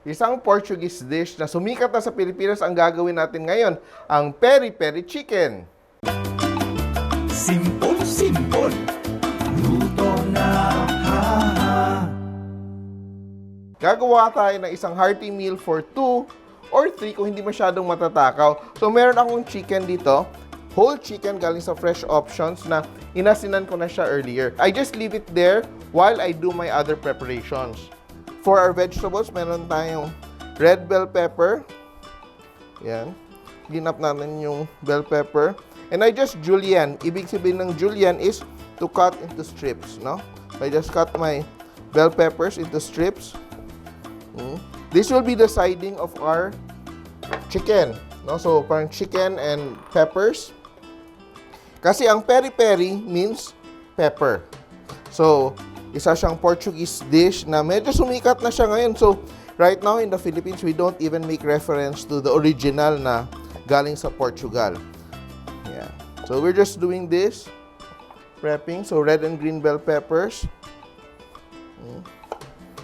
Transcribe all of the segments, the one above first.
Isang Portuguese dish na sumikat na sa Pilipinas ang gagawin natin ngayon, ang Peri-Peri Chicken. Simpol, luto na, Gagawa tayo ng isang hearty meal for 2 or 3 kung hindi masyadong matatakaw. So meron akong chicken dito, whole chicken galing sa Fresh Options na inasinan ko na siya earlier. I just leave it there while I do my other preparations. For our vegetables, meron tayong red bell pepper. Yan. Ginap natin yung bell pepper. And I just julienne. Ibig sabihin ng julienne is to cut into strips, no? I just cut my bell peppers into strips. This will be the siding of our chicken, no? So, parang chicken and peppers. Kasi ang peri-peri means pepper. So, isa siyang Portuguese dish na medyo sumikat na siya ngayon. So, right now in the Philippines, we don't even make reference to the original na galing sa Portugal. Yeah. So, we're just doing this. Prepping. So, red and green bell peppers.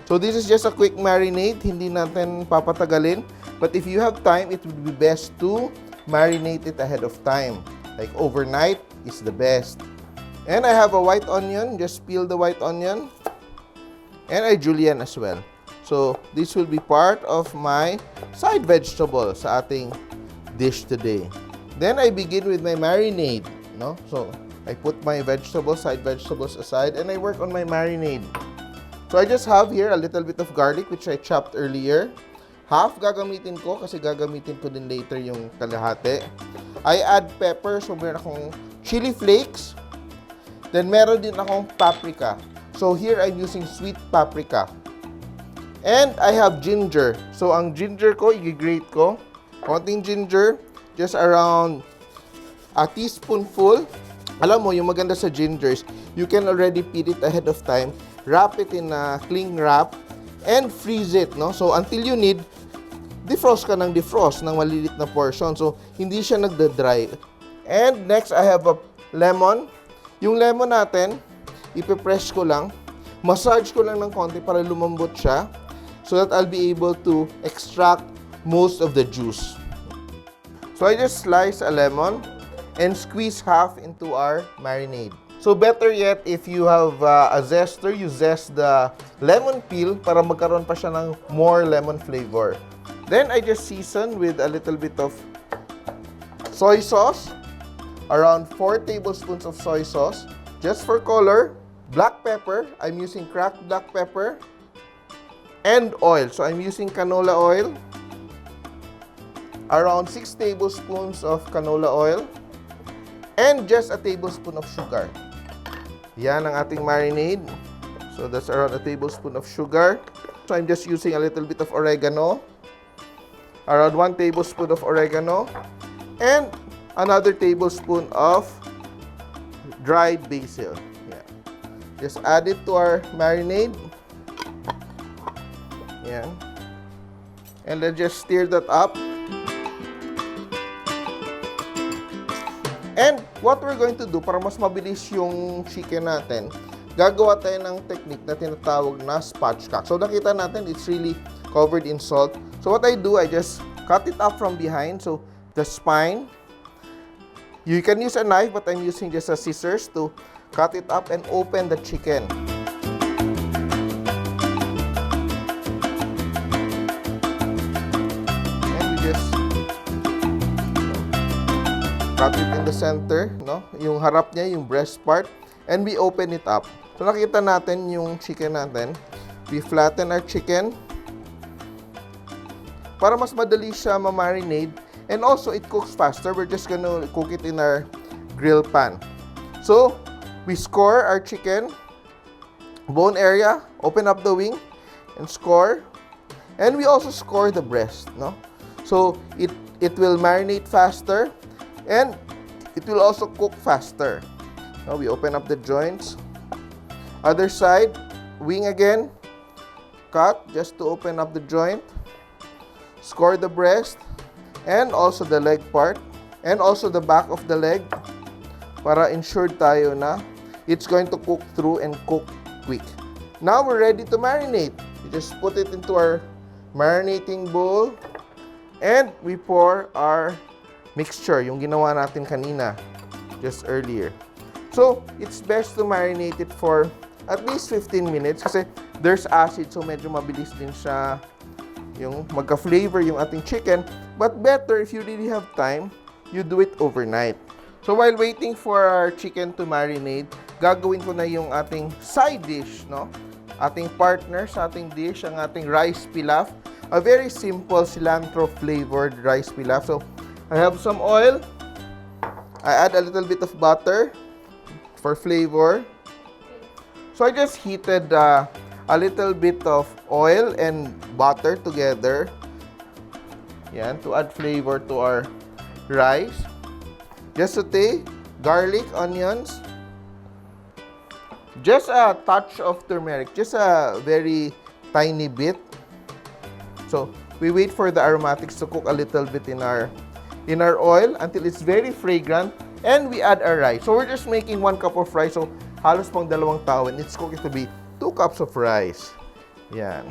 So, this is just a quick marinade. Hindi natin papatagalin. But if you have time, it would be best to marinate it ahead of time. Like overnight is the best. And I have a white onion. Just peel the white onion. And I julienne as well. So, this will be part of my side vegetable sa ating dish today. Then, I begin with my marinade. No? So, I put my vegetables, side vegetables aside, and I work on my marinade. So, I just have here a little bit of garlic, which I chopped earlier. Half gagamitin ko kasi gagamitin ko din later yung kalahati. I add pepper. So, meron akong chili flakes. Then, meron din akong paprika. So, here I'm using sweet paprika. And I have ginger. So, ang ginger ko, i-grate ko. Konting ginger. Just around a teaspoonful. Alam mo, yung maganda sa gingers, you can already peel it ahead of time. Wrap it in a cling wrap. And freeze it, no? So, until you need, defrost ka ng defrost ng malilit na portion. So, hindi siya nagda-dry. And next, I have a lemon. Yung lemon natin, ipipress ko lang. Massage ko lang ng konti para lumambot siya so that I'll be able to extract most of the juice. So I just slice a lemon and squeeze half into our marinade. So better yet, if you have a zester, you zest the lemon peel para magkaroon pa siya ng more lemon flavor. Then I just season with a little bit of soy sauce. Around 4 tablespoons of soy sauce, just for color. Black pepper, I'm using cracked black pepper. And oil, so I'm using canola oil. Around 6 tablespoons of canola oil. And just a tablespoon of sugar. Yan ang ating marinade. So that's around a tablespoon of sugar. So I'm just using a little bit of oregano. Around 1 tablespoon of oregano. And another tablespoon of dried basil. Yeah. Just add it to our marinade. Yeah. And then just stir that up. And what we're going to do para mas mabilis yung chicken natin, gagawa tayo ng technique na tinatawag na spatchcock. So nakita natin it's really covered in salt. So what I do, I just cut it up from behind. So the spine. You can use a knife, but I'm using just a scissors to cut it up and open the chicken. And we just cut it in the center, no? Yung harap niya, yung breast part, and we open it up. So nakita natin yung chicken natin. We flatten our chicken para mas madali siya ma-marinate. And also, it cooks faster. We're just gonna cook it in our grill pan. So, we score our chicken. Bone area, open up the wing, and score. And we also score the breast, no? So, it will marinate faster, and it will also cook faster. Now, we open up the joints. Other side, wing again. Cut, just to open up the joint. Score the breast. And also the leg part. And also the back of the leg. Para ensure tayo na it's going to cook through and cook quick. Now we're ready to marinate. We just put it into our marinating bowl. And we pour our mixture, yung ginawa natin kanina, just earlier. So, it's best to marinate it for at least 15 minutes kasi there's acid, so medyo mabilis din siya yung magka-flavor yung ating chicken. But better, if you really have time, you do it overnight. So, while waiting for our chicken to marinate, gagawin ko na yung ating side dish, no? Ating partner sa ating dish, ang ating rice pilaf. A very simple cilantro-flavored rice pilaf. So, I have some oil. I add a little bit of butter for flavor. So, I just heated a little bit of oil and butter together. Yan, to add flavor to our rice. Just saute, garlic, onions. Just a touch of turmeric. Just a very tiny bit. So, we wait for the aromatics to cook a little bit in our oil until it's very fragrant, and we add our rice. So, we're just making 1 cup of rice. So, halos pang 2 tao, and it's cooked to be 2 cups of rice. Yan.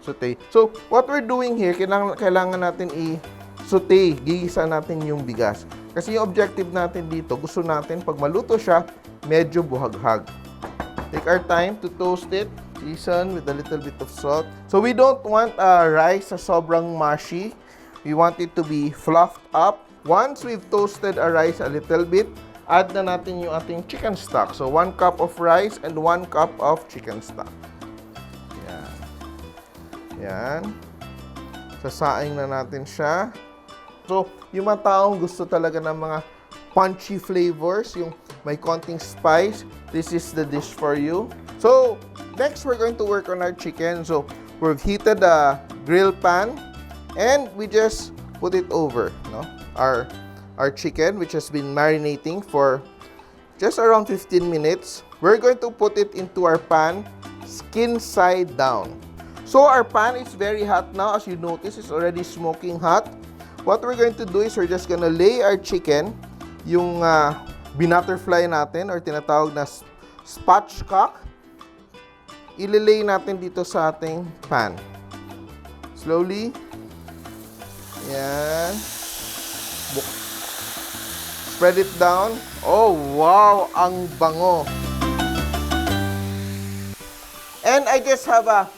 Saute. So, what we're doing here, kailangan natin i-saute, gigisa natin yung bigas. Kasi yung objective natin dito, gusto natin pag maluto siya, medyo buhaghag. Take our time to toast it. Season with a little bit of salt. So we don't want rice na sobrang mushy. We want it to be fluffed up. Once we've toasted our rice a little bit, add na natin yung ating chicken stock. So 1 cup of rice and 1 cup of chicken stock. Yan. Yan. Sasaing na natin siya. So yung mga taong gusto talaga ng mga punchy flavors, yung may konting spice, this is the dish for you. So, next we're going to work on our chicken. So, we've heated a grill pan and we just put it over, no? Our chicken, which has been marinating for just around 15 minutes. We're going to put it into our pan, skin side down. So, our pan is very hot now. As you notice, it's already smoking hot. What we're going to do is we're just gonna lay our chicken, yung binutterfly natin or tinatawag na spatchcock, ililay natin dito sa ating pan. Slowly. Yan. Spread it down. Oh, wow! Ang bango. And I just have a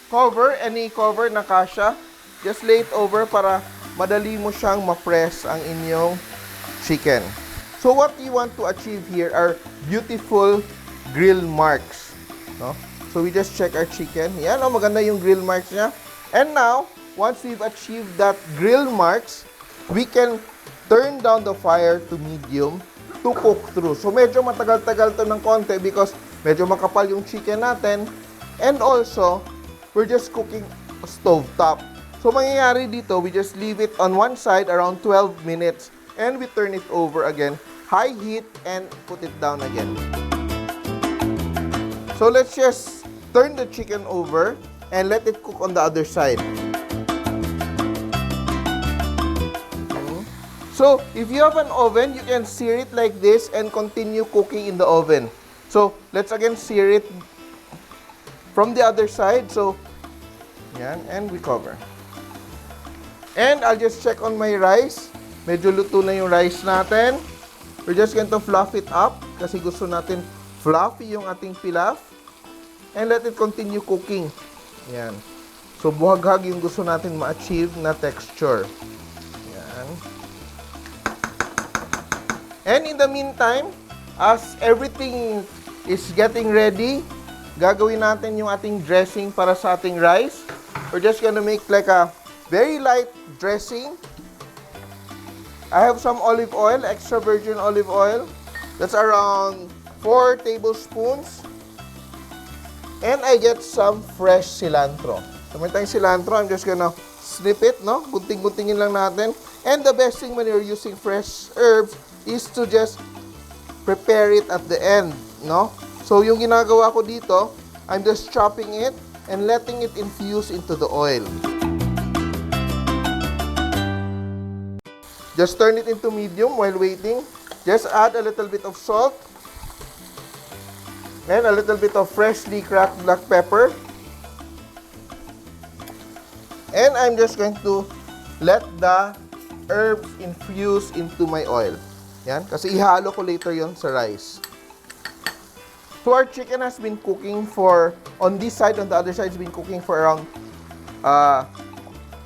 cover, any cover na kasha. Just lay it over para madali mo siyang ma-press ang inyong chicken. So what you want to achieve here are beautiful grill marks, no? So we just check our chicken. Yan, oh, maganda yung grill marks niya. And now, once we've achieved that grill marks, we can turn down the fire to medium to cook through. So medyo matagal-tagal to ng konti because medyo makapal yung chicken natin. And also, we're just cooking stove top. So mangyayari dito, we just leave it on one side around 12 minutes. And we turn it over again, high heat, and put it down again. So let's just turn the chicken over and let it cook on the other side. So if you have an oven, you can sear it like this and continue cooking in the oven. So let's again sear it from the other side. So yan, and we cover. And I'll just check on my rice. Medyo luto na yung rice natin. We're just going to fluff it up kasi gusto natin fluffy yung ating pilaf. And let it continue cooking. Yan. So, buhaghag yung gusto natin ma-achieve na texture. Yan. And in the meantime, as everything is getting ready, gagawin natin yung ating dressing para sa ating rice. We're just gonna make like a very light dressing. I have some olive oil, extra virgin olive oil. That's around 4 tablespoons. And I get some fresh cilantro. So, may tayong cilantro. I'm just gonna snip it, no? Gunting-guntingin lang natin. And the best thing when you're using fresh herbs is to just prepare it at the end, no? So, yung ginagawa ko dito, I'm just chopping it and letting it infuse into the oil. Just turn it into medium while waiting. Just add a little bit of salt. And a little bit of freshly cracked black pepper. And I'm just going to let the herbs infuse into my oil. Yan, kasi ihalo ko later yon sa rice. So our chicken has been cooking for, on this side, on the other side, it's been cooking for around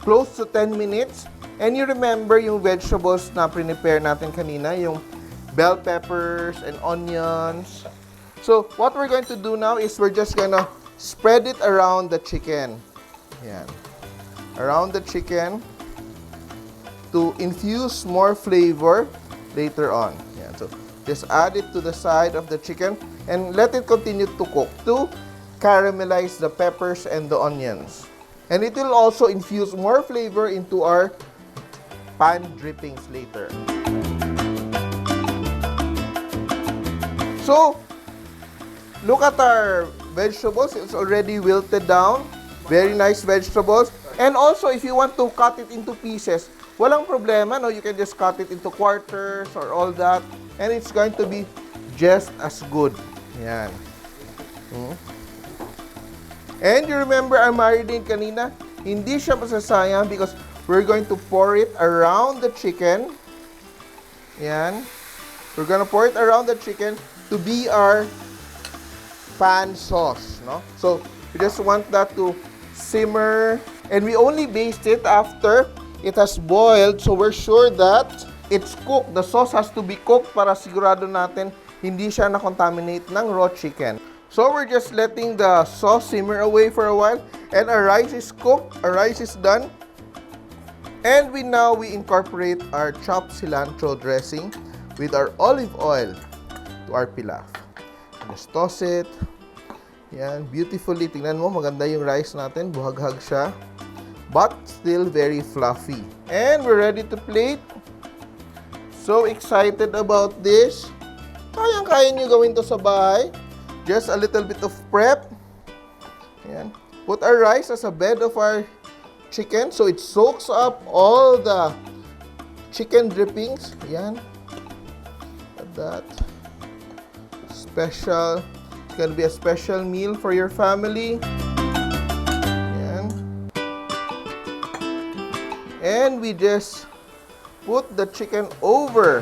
close to 10 minutes. And you remember yung vegetables na prepare natin kanina, yung bell peppers and onions. So what we're going to do now is we're just gonna spread it around the chicken. Yan. Around the chicken to infuse more flavor later on. Yan. So just add it to the side of the chicken and let it continue to cook to caramelize the peppers and the onions. And it will also infuse more flavor into our pan drippings later. So, look at our vegetables. It's already wilted down. Very nice vegetables. And also, if you want to cut it into pieces, walang problema, no? You can just cut it into quarters or all that. And it's going to be just as good. Yan. And you remember our marinade kanina? Hindi siya masasayang because we're going to pour it around the chicken. Yan. We're gonna pour it around the chicken to be our pan sauce, no? So, we just want that to simmer. And we only baste it after it has boiled. So, we're sure that it's cooked. The sauce has to be cooked para sigurado natin hindi siya na-contaminate ng raw chicken. So, we're just letting the sauce simmer away for a while. And our rice is cooked. Our rice is done. And we incorporate our chopped cilantro dressing with our olive oil to our pilaf. Just toss it. Yan, beautifully. Tingnan mo, maganda yung rice natin. Buhaghag siya. But still very fluffy. And we're ready to plate. So excited about this. Kayang-kaya nyo gawin to sa bahay. Just a little bit of prep. Yan. Put our rice as a bed of our chicken so it soaks up all the chicken drippings. Yan. Like that. Special. It's gonna be a special meal for your family. Yan. And we just put the chicken over.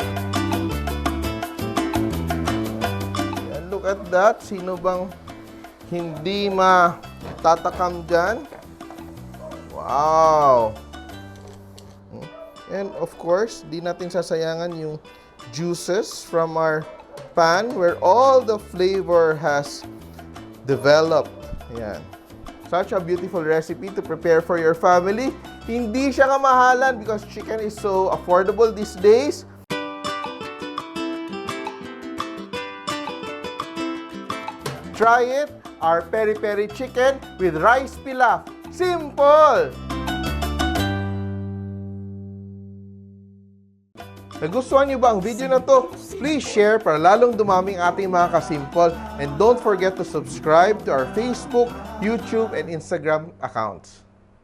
Yan, look at that. Sino bang hindi matatakam dyan? Wow! And of course, di natin sasayangan yung juices from our pan where all the flavor has developed. Yan. Such a beautiful recipe to prepare for your family. Hindi siya kamahalan because chicken is so affordable these days. Try it, our Peri-Peri Chicken with Rice Pilaf. Simpol! Nagustuhan niyo ba ang video na to? Please share para lalong dumaming ating mga kasimpol. And don't forget to subscribe to our Facebook, YouTube, and Instagram accounts.